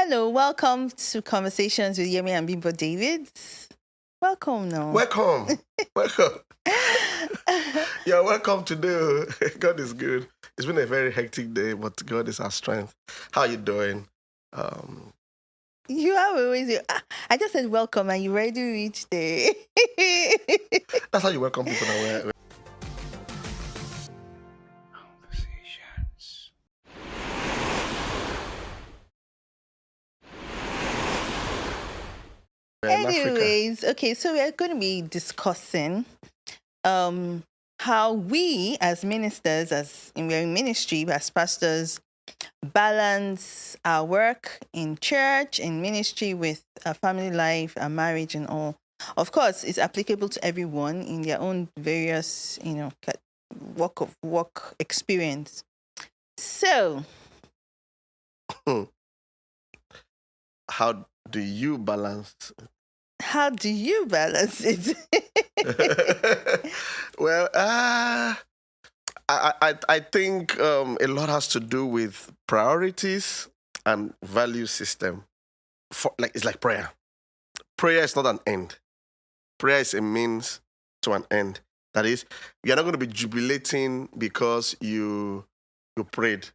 Hello, welcome to Conversations with Yemi and Bimbo David. Welcome now. Welcome. Welcome. You're welcome today. God is good. It's been a very hectic day, but God is our strength. How are you doing? You have always. I just said welcome and you ready each day. That's how you welcome people now. Anyways, okay, so we're going to be discussing how we as ministers, we're in ministry, as pastors, balance our work in church, in ministry with our family life, our marriage and all. Of course, it's applicable to everyone in their own various, work experience. So, How do you balance? How do you balance it? Well, I think a lot has to do with priorities and value system. It's like prayer. Prayer is not an end. Prayer is a means to an end. That is, you're not going to be jubilating because you prayed.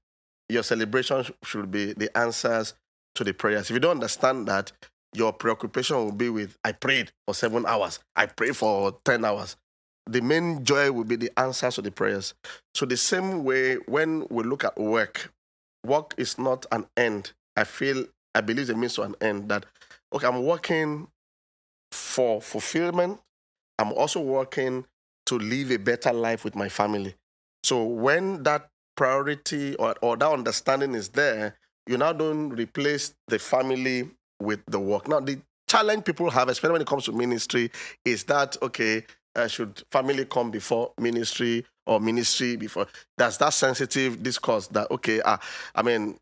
Your celebration should be the answers to the prayers. If you don't understand that, your preoccupation will be with, I prayed for 7 hours. I prayed for 10 hours. The main joy will be the answers to the prayers. So the same way, when we look at work is not an end. I believe it means to an end that, okay, I'm working for fulfillment. I'm also working to live a better life with my family. So when that priority or that understanding is there, you now don't replace the family with the work. Now, the challenge people have, especially when it comes to ministry, is that, okay, should family come before ministry or ministry before? That's that sensitive discourse that, okay,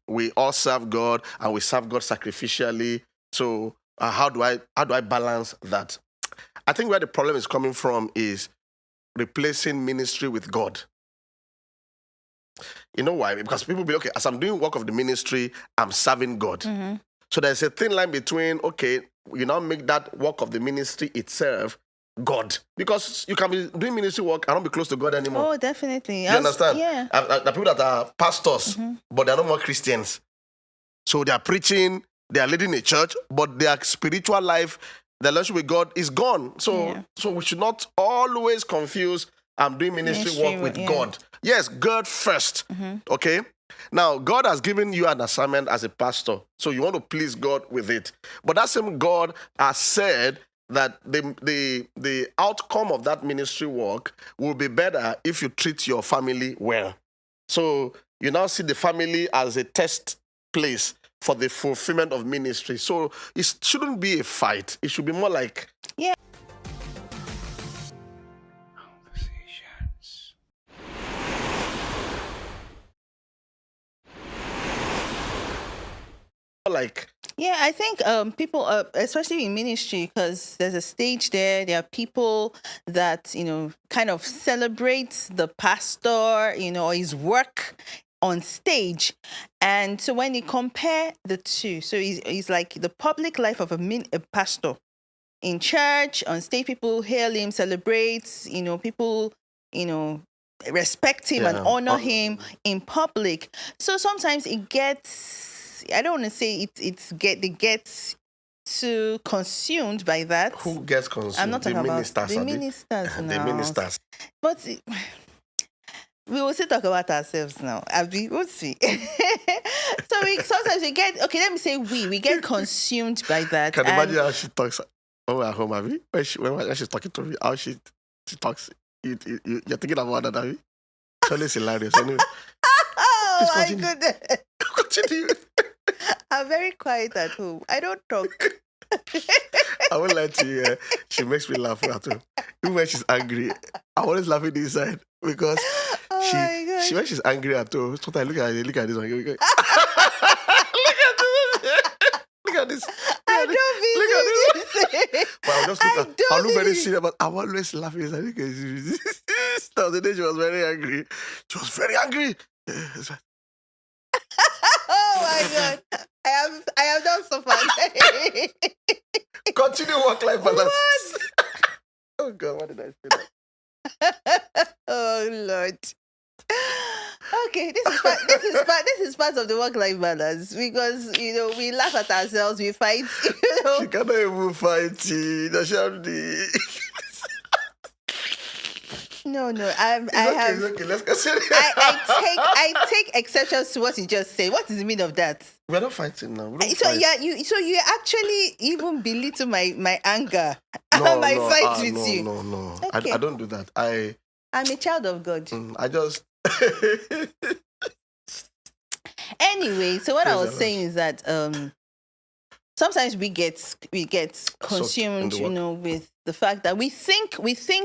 we all serve God and we serve God sacrificially. So how do I balance that? I think where the problem is coming from is replacing ministry with God. You know why? Because people be, okay, as I'm doing work of the ministry, I'm serving God. Mm-hmm. So there's a thin line between, okay, you now make that work of the ministry itself God. Because you can be doing ministry work and not be close to God anymore. Oh, definitely. You understand? Yeah. The people that are pastors, but they're no more Christians. So they are preaching, they are leading a church, but their spiritual life, their relationship with God is gone. So we should not always confuse I'm doing ministry work with God. Yes, God first. Okay? Now, God has given you an assignment as a pastor, so you want to please God with it. But that same God has said that the outcome of that ministry work will be better if you treat your family well. So you now see the family as a test place for the fulfillment of ministry. So it shouldn't be a fight. It should be more like... Yeah. I think people, especially in ministry, because there's a stage there are people that, kind of celebrate the pastor, his work on stage. And so when you compare the two, so he's like the public life of a pastor. In church, on stage, people hail him, celebrate, people, respect him and honor him in public. So sometimes it gets... I don't want to say they get too consumed by that. Who gets consumed? I'm not talking about the ministers now. The ministers. But we will still talk about ourselves now. We'll see. So sometimes we get, okay, let me say we get consumed by that. Can you imagine how she talks when we're at home, Abby? When she's talking to me, how she talks. You're thinking about that, Abby? It's always hilarious. Anyway. Oh my goodness. Continue. I'm very quiet at home. I don't talk. I won't lie to you. She makes me laugh at home. Even when she's angry, I'm always laughing inside because when she's angry at home, sometimes look at this one. Look at this. I don't believe this. But I'll look very serious, but I'm always laughing inside because the day she was very angry. She was very angry. Oh my God. I have not suffered. Continue work-life balance. What? Oh God, why did I say that? Oh Lord. Okay, this is part of the work-life balance because we laugh at ourselves, we fight, She cannot even fight it. Does she have the... No, It's okay. Let's continue. I take exceptions to what you just said. What is the meaning of that? We're not fighting now. We don't So fight. you actually even belittle my anger No, and my no, fight with no, you. no. Okay. I don't do that. I'm a child of God. I just... Anyway, so what Praise I was the saying is that sometimes we get consumed, in the work. with the fact that we think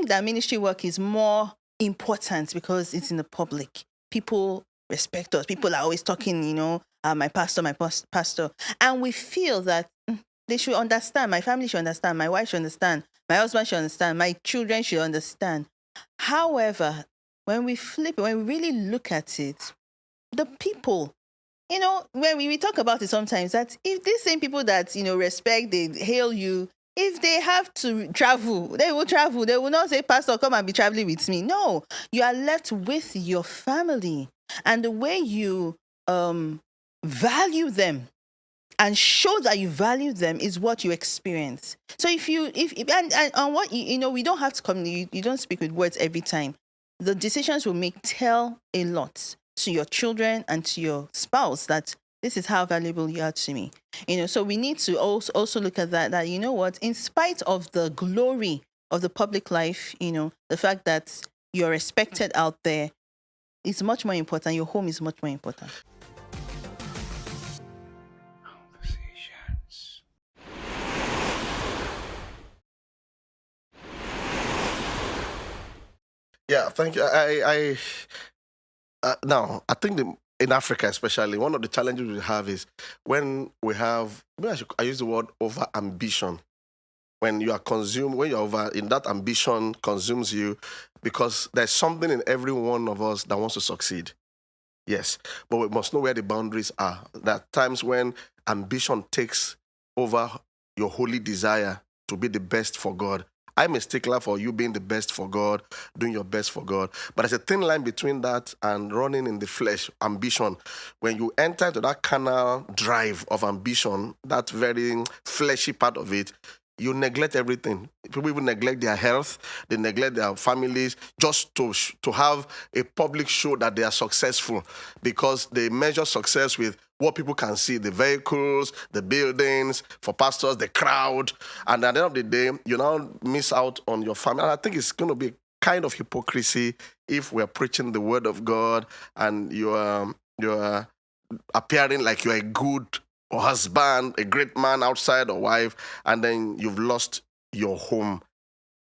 that ministry work is more important because it's in the public. People respect us. People are always talking, my pastor, and we feel that they should understand. My family should understand. My wife should understand. My husband should understand. My children should understand. However, when we flip it, when we really look at it, the people, when we talk about it sometimes, that if these same people that, respect, they hail you, if they have to travel, they will travel. They will not say, Pastor, come and be traveling with me. No, you are left with your family. And the way you value them and show that you value them is what you experience. So and what, we don't have to come, you don't speak with words every time. The decisions we make tell a lot to your children and to your spouse that this is how valuable you are to me. So we need to also look at that, what, in spite of the glory of the public life, the fact that you're respected out there is much more important. Your home is much more important. Yeah, thank you. Now, I think in Africa especially, one of the challenges we have is when we have, maybe I use the word over ambition. When you are consumed, when you're over, in that ambition consumes you, because there's something in every one of us that wants to succeed. Yes, but we must know where the boundaries are. There are times when ambition takes over your holy desire to be the best for God. I'm a stickler for you being the best for God, doing your best for God. But there's a thin line between that and running in the flesh, ambition. When you enter into that carnal drive of ambition, that very fleshy part of it, you neglect everything. People even neglect their health, they neglect their families just to have a public show that they are successful, because they measure success with what people can see, the vehicles, the buildings, for pastors, the crowd. And at the end of the day, you now miss out on your family. And I think it's going to be kind of hypocrisy if we're preaching the word of God and you're appearing like you're a good husband, a great man outside, or wife, and then you've lost your home.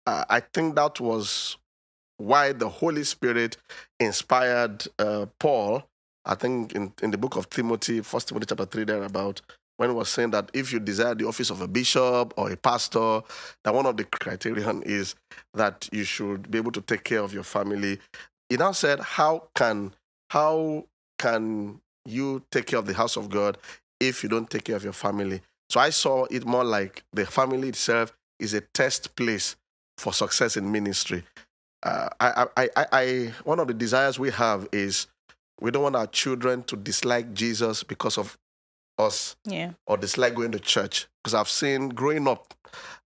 I think that was why the Holy Spirit inspired Paul, I think in the book of Timothy, 1 Timothy chapter 3, thereabout, when he was saying that if you desire the office of a bishop or a pastor, that one of the criterion is that you should be able to take care of your family. He now said, how can you take care of the house of God if you don't take care of your family? So I saw it more like the family itself is a test place for success in ministry. One of the desires we have is we don't want our children to dislike Jesus because of us, or dislike going to church. Because growing up,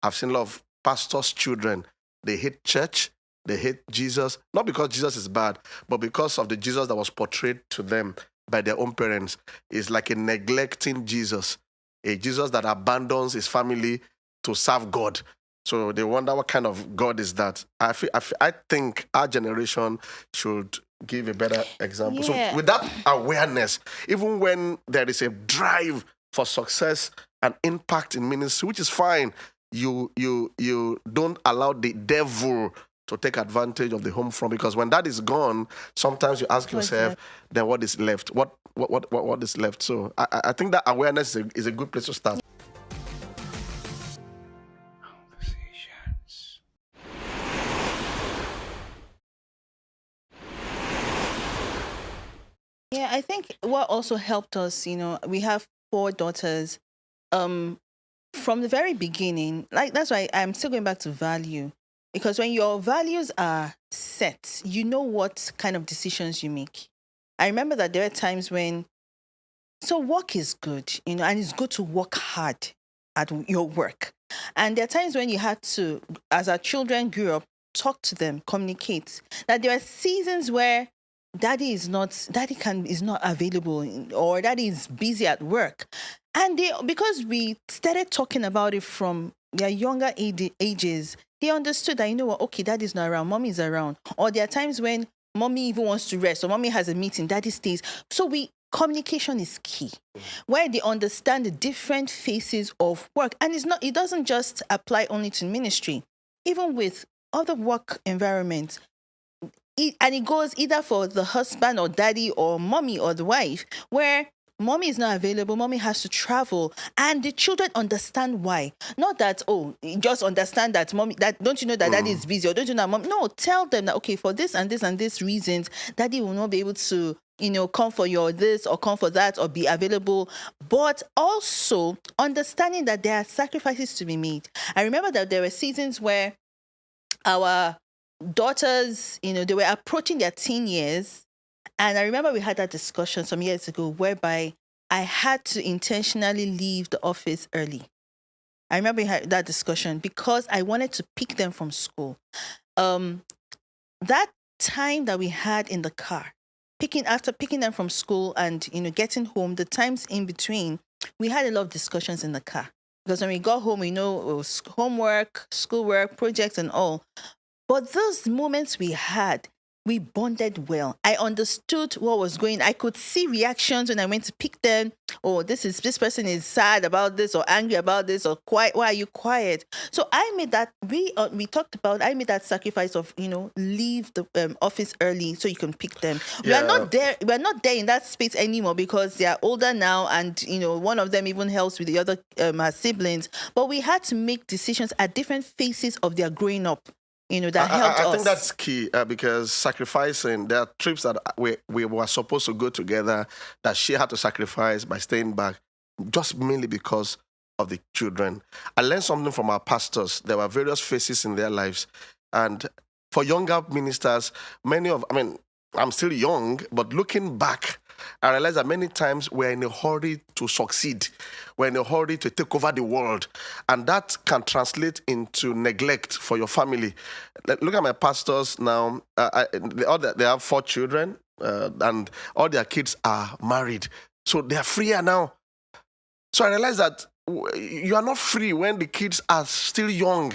I've seen a lot of pastors' children, they hate church, they hate Jesus, not because Jesus is bad, but because of the Jesus that was portrayed to them by their own parents. Is like a neglecting Jesus, a Jesus that abandons his family to serve God. So they wonder what kind of God is that. I think our generation should give a better example. Yeah. So with that awareness, even when there is a drive for success and impact in ministry, which is fine, you don't allow the devil to take advantage of the home front, because when that is gone, sometimes you ask yourself, then what is left? What is left? So I think that awareness is a good place to start. Yeah, I think what also helped us, we have 4 daughters. Um, from the very beginning, like that's why I'm still going back to value. Because when your values are set, you know what kind of decisions you make. I remember that there were times when, so work is good, and it's good to work hard at your work. And there are times when you had to, as our children grew up, talk to them, communicate. That there are seasons where daddy is not available, or daddy is busy at work. And because we started talking about it from their younger ages, they understood that, what, okay, daddy's not around, mommy is around. Or there are times when mommy even wants to rest, or mommy has a meeting, daddy stays. So communication is key, where they understand the different phases of work. And it doesn't just apply only to ministry, even with other work environments. And it goes either for the husband or daddy or mommy or the wife, where mommy is not available, mommy has to travel, and the children understand why. Not that, just understand that mommy, that don't you know that daddy is busy, or don't you know mom? No, tell them that, okay, for this and this and this reasons, daddy will not be able to, come for your this or come for that or be available. But also understanding that there are sacrifices to be made. I remember that there were seasons where our daughters, they were approaching their teen years. And I remember we had that discussion some years ago whereby I had to intentionally leave the office early. I remember we had that discussion because I wanted to pick them from school. That time that we had in the car, after picking them from school and, getting home, the times in between, we had a lot of discussions in the car. Because when we got home, it was homework, schoolwork, projects and all. But those moments we had, we bonded well. I understood what was going. I could see reactions when I went to pick them. Oh, this person is sad about this or angry about this or quiet. Why are you quiet? So I made that. We talked about. I made that sacrifice of leave the office early so you can pick them. We are not there. We are not there in that space anymore because they are older now, and one of them even helps with the other her siblings. But we had to make decisions at different phases of their growing up. That helped us. I think that's key because sacrificing, there are trips that we were supposed to go together that she had to sacrifice by staying back, just mainly because of the children. I learned something from our pastors. There were various phases in their lives. And for younger ministers, I'm still young, but looking back, I realized that many times we're in a hurry to succeed. We're in a hurry to take over the world. And that can translate into neglect for your family. Look at my pastors now. They have 4 children, and all their kids are married. So they are freer now. So I realized that you are not free when the kids are still young.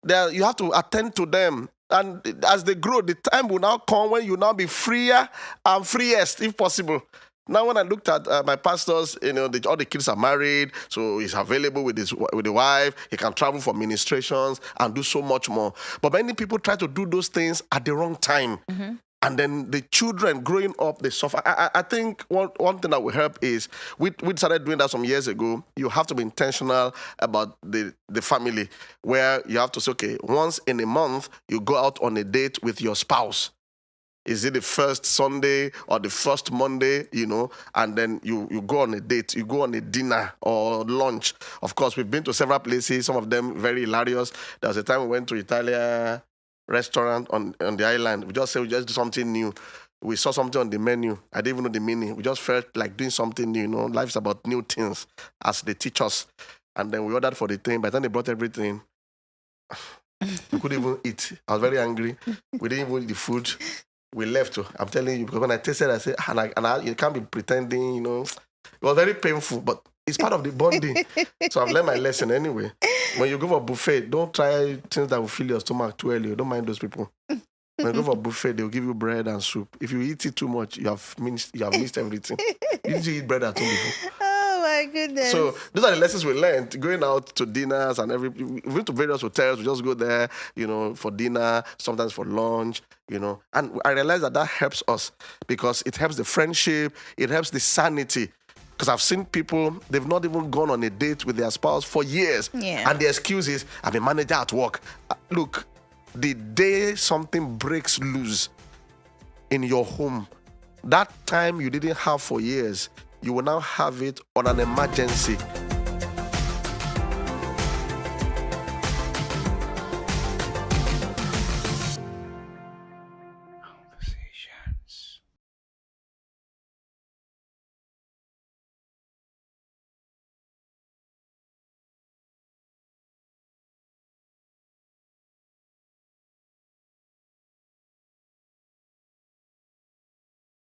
You have to attend to them. And as they grow, the time will now come when you now be freer and freest, if possible. Now, when I looked at my pastors, all the kids are married, so he's available with the wife. He can travel for ministrations and do so much more. But many people try to do those things at the wrong time. Mm-hmm. And then the children growing up, they suffer. I think one thing that will help is, we started doing that some years ago. You have to be intentional about the family, where you have to say, okay, once in a month, you go out on a date with your spouse. Is it the first Sunday or the first Monday, and then you go on a date, you go on a dinner or lunch. Of course, we've been to several places, some of them very hilarious. There was a time we went to Italia restaurant on the island. We just said we just do something new. We saw something on the menu. I didn't even know the meaning. We just felt like doing something new. Life's about new things as they teach us. And then we ordered for the thing. By the time they brought everything, we couldn't even eat. I was very angry. We didn't even eat the food. We left. I'm telling you, because when I tasted, I said, you can't be pretending, It was very painful, but it's part of the bonding. So I've learned my lesson anyway. When you go for buffet, don't try things that will fill your stomach too early. Don't mind those people. When you go for buffet, they'll give you bread and soup. If you eat it too much, you have missed everything. You need to eat bread at home before. Oh my goodness. So those are the lessons we learned. Going out to dinners and we went to various hotels. We just go there, for dinner, sometimes for lunch, And I realized that helps us because it helps the friendship. It helps the sanity. Because I've seen people, they've not even gone on a date with their spouse for years. Yeah. And the excuse is, I'm a manager at work. Look, the day something breaks loose in your home, That time you didn't have for years, you will now have it on an emergency